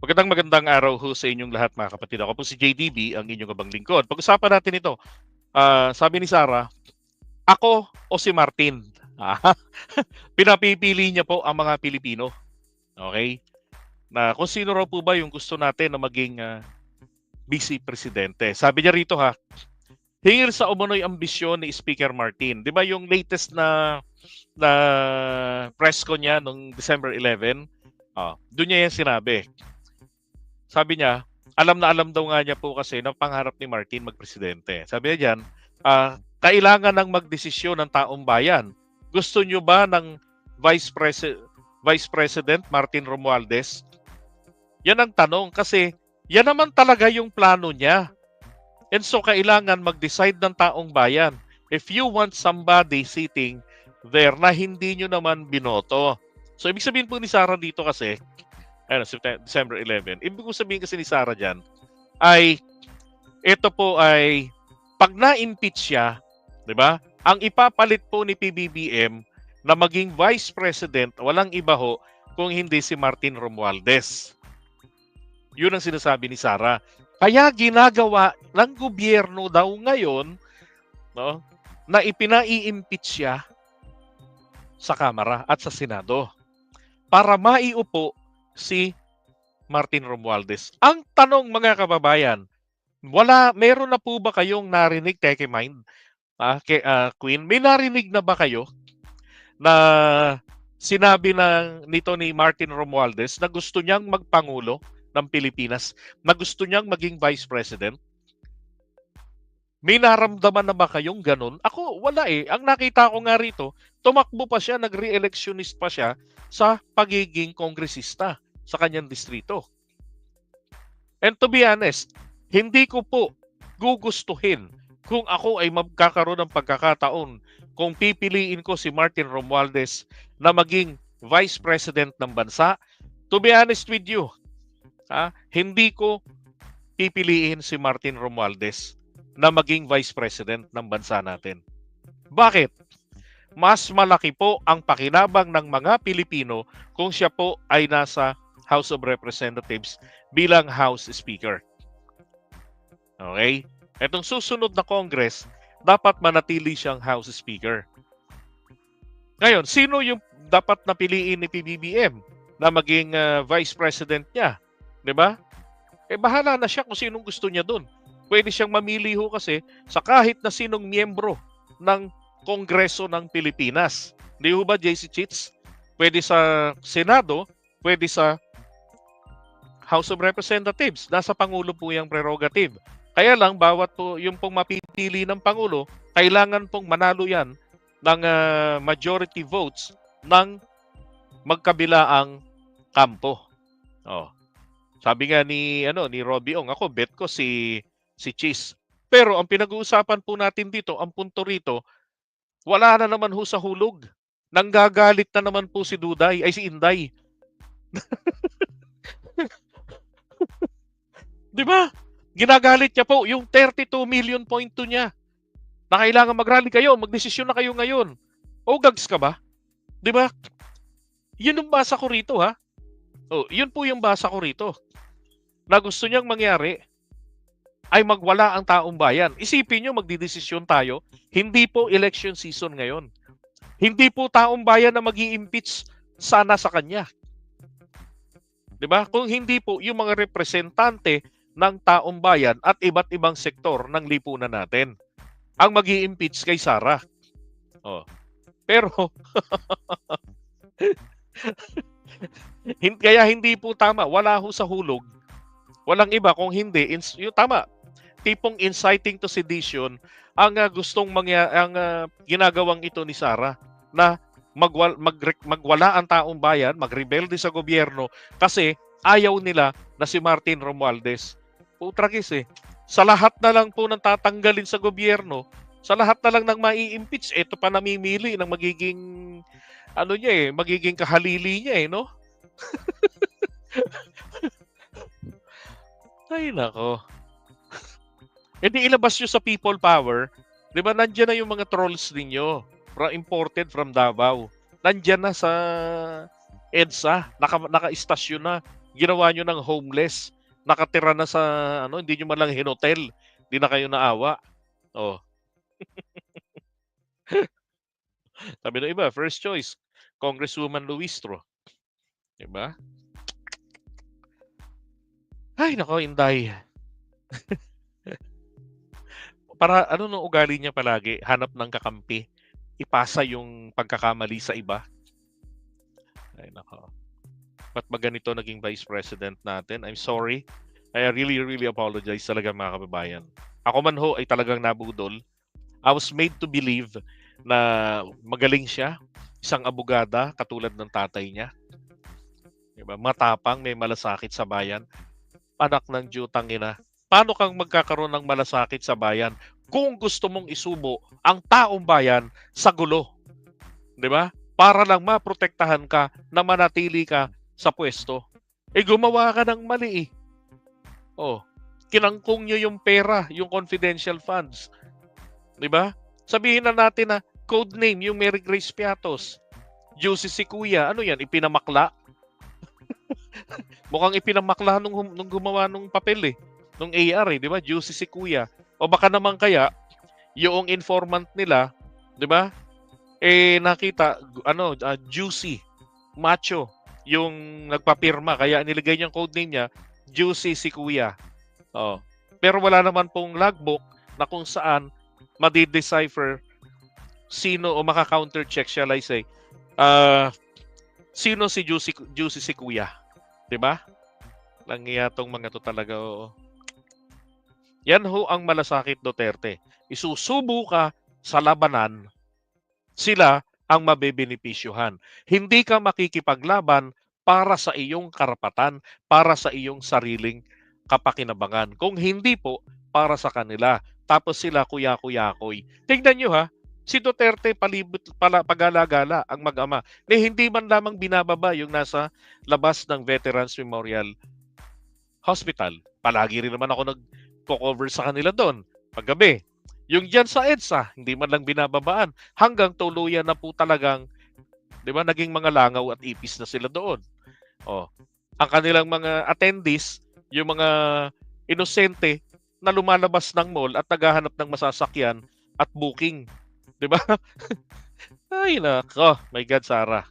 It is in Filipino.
Magandang araw ho sa inyong lahat mga kapatid. Ako po si JDB, ang inyong abang lingkod. Pag-usapan natin ito. Sabi ni Sarah, ako o si Martin? Pinapipili niya po ang mga Pilipino. Okay? Na kung sino raw po ba yung gusto natin na maging vice presidente. Sabi niya rito hingil sa umunoy ambisyon ni Speaker Martin. 'Di ba yung latest na press ko niya noong December 11? Doon niya yan sinabi. Sabi niya, alam na alam daw nga niya po kasi ng pangarap ni Martin magpresidente. Sabi niya diyan, kailangan ng magdesisyon ng taong bayan. Gusto niyo ba ng Vice President Martin Romualdez? Yan ang tanong kasi yan naman talaga yung plano niya. And so kailangan mag-decide ng taong bayan. If you want somebody sitting there na hindi nyo naman binoto. So ibig sabihin po ni Sarah dito kasi, December 11, ibig sabihin kasi ni Sarah dyan, ay ito po ay pag na-impeach siya, di ba? Ang ipapalit po ni PBBM na maging Vice President, walang iba ho kung hindi si Martin Romualdez. Yun ang sinasabi ni Sarah. Kaya ginagawa ng gobyerno daw ngayon, no, na ipinai-impeach siya sa Kamara at sa Senado para maiupo si Martin Romualdez. Ang tanong mga kababayan, meron na po ba kayong narinig, Teke Mind, Queen, may narinig na ba kayo na sinabi nito ni Martin Romualdez na gusto niyang magpangulo ng Pilipinas, na gusto niyang maging Vice President? May naramdaman na ba kayong ganun? Ako, wala eh. Ang nakita ko nga rito, tumakbo pa siya, nag-re-electionist pa siya sa pagiging kongresista sa kanyang distrito. And to be honest, hindi ko po gugustuhin kung ako ay magkakaroon ng pagkakataon kung pipiliin ko si Martin Romualdez na maging Vice President ng bansa. To be honest with you, hindi ko pipiliin si Martin Romualdez na maging Vice President ng bansa natin. Bakit? Mas malaki po ang pakinabang ng mga Pilipino kung siya po ay nasa House of Representatives bilang House Speaker. Okay? Itong susunod na Congress, dapat manatili siyang House Speaker. Ngayon, sino yung dapat napiliin ni PBBM na maging Vice President niya? Diba? Bahala na siya kung sinong gusto niya dun. Pwede siyang mamili ho kasi sa kahit na sinong miyembro ng Kongreso ng Pilipinas. Di ho ba, JC Cheats? Pwede sa Senado, pwede sa House of Representatives. Nasa Pangulo po yung prerogative. Kaya lang, bawat po yung pong mapipili ng Pangulo, kailangan pong manalo yan ng majority votes ng magkabilaang kampo. Sabi nga ni Robbie Ong, ako bet ko si Cheese. Pero ang pinag-uusapan po natin dito, ang punto rito, wala na naman ho sa hulog. Nanggagalit na naman po si Inday. Di ba? Ginagalit niya po yung 32 million point niya. Na kailangan mag-rally kayo, magdesisyon na kayo ngayon. O gags ka ba? Di ba? Yun yung basa ko rito yun po yung basa ko rito. Na gusto niyang mangyari ay magwala ang taong bayan. Isipin nyo, magdidesisyon tayo. Hindi po election season ngayon. Hindi po taong bayan na mag-i-impeach sana sa kanya. Diba? Kung hindi po yung mga representante ng taong bayan at iba't ibang sektor ng lipunan natin ang mag-i-impeach kay Sarah. Pero kaya hindi po tama. Wala ho sa hulog. Walang iba kung hindi yung tama. Tipong inciting to sedition ang ginagawang ito ni Sarah na magwala ang taong bayan, magrebelde sa gobyerno kasi ayaw nila na si Martin Romualdez. Putragis Sa lahat na lang po ng tatanggalin sa gobyerno, sa lahat na lang ng mai-impeach, ito pa namimili ng magiging magiging kahalili niya no? Ay nako. Hindi ilabas nyo sa people power. Di ba nandiyan na yung mga trolls ninyo imported from Davao. Nandiyan na sa EDSA. Naka-istasyon na. Ginawa nyo ng homeless. Nakatira na sa, hindi nyo man lang hinotel. Hindi na kayo naawa. Oh, sabi ng iba, first choice, Congresswoman Luistro. Diba? Ay, nako, Inday. Para ano nung ugali niya palagi, hanap ng kakampi. Ipasa yung pagkakamali sa iba. Ay, nako. Ba't ba ganito naging vice president natin? I'm sorry. I really, really apologize talaga mga kababayan. Ako man ho ay talagang nabudol. I was made to believe na magaling siya. Isang abogada katulad ng tatay niya. Diba? Matapang, may malasakit sa bayan. Anak ng jutang ina. Paano kang magkakaroon ng malasakit sa bayan kung gusto mong isubo ang taong bayan sa gulo? 'Di ba? Para lang maprotektahan ka na manatili ka sa pwesto. Gumawa ka ng mali eh. Oh, kinangkong nyo yung pera, yung confidential funds. 'Di ba? Sabihin na natin na code name yung Mary Grace Piatos. Juicy si Kuya. Ano yan? Ipinamakla? Mukhang ipinamakla nung gumawa nung papel eh. Nung AR eh, di ba? Juicy si Kuya. O baka naman kaya, yung informant nila, di ba? Nakita, Juicy, Macho, yung nagpapirma. Kaya nilagay niyang code name niya, Juicy si Kuya. Oh. Pero wala naman pong logbook na kung saan madi-decipher sino o maka-counter check shall I say. Sino si Juicy si Kuya? 'Di ba? Langya tong mga to talaga. Oo. Yan ho ang malasakit Duterte. Isusubo ka sa labanan, sila ang mabebenepisyuhan. Hindi ka makikipaglaban para sa iyong karapatan, para sa iyong sariling kapakinabangan. Kung hindi po, para sa kanila. Tapos sila kuya-kuyakoy. Tingnan nyo ha, si Duterte pagala-gala ang mag-ama. Hindi man lamang binababa yung nasa labas ng Veterans Memorial Hospital. Palagi rin naman ako nag-cover sa kanila doon. Paggabi. Yung dyan sa EDSA, hindi man lang binababaan. Hanggang tuluyan na po talagang, di ba, naging mga langaw at ipis na sila doon. Oh. Ang kanilang mga attendees, yung mga inosente na lumalabas ng mall at naghahanap ng masasakyan at booking. Di ba? Ay, nako. My God, Sarah.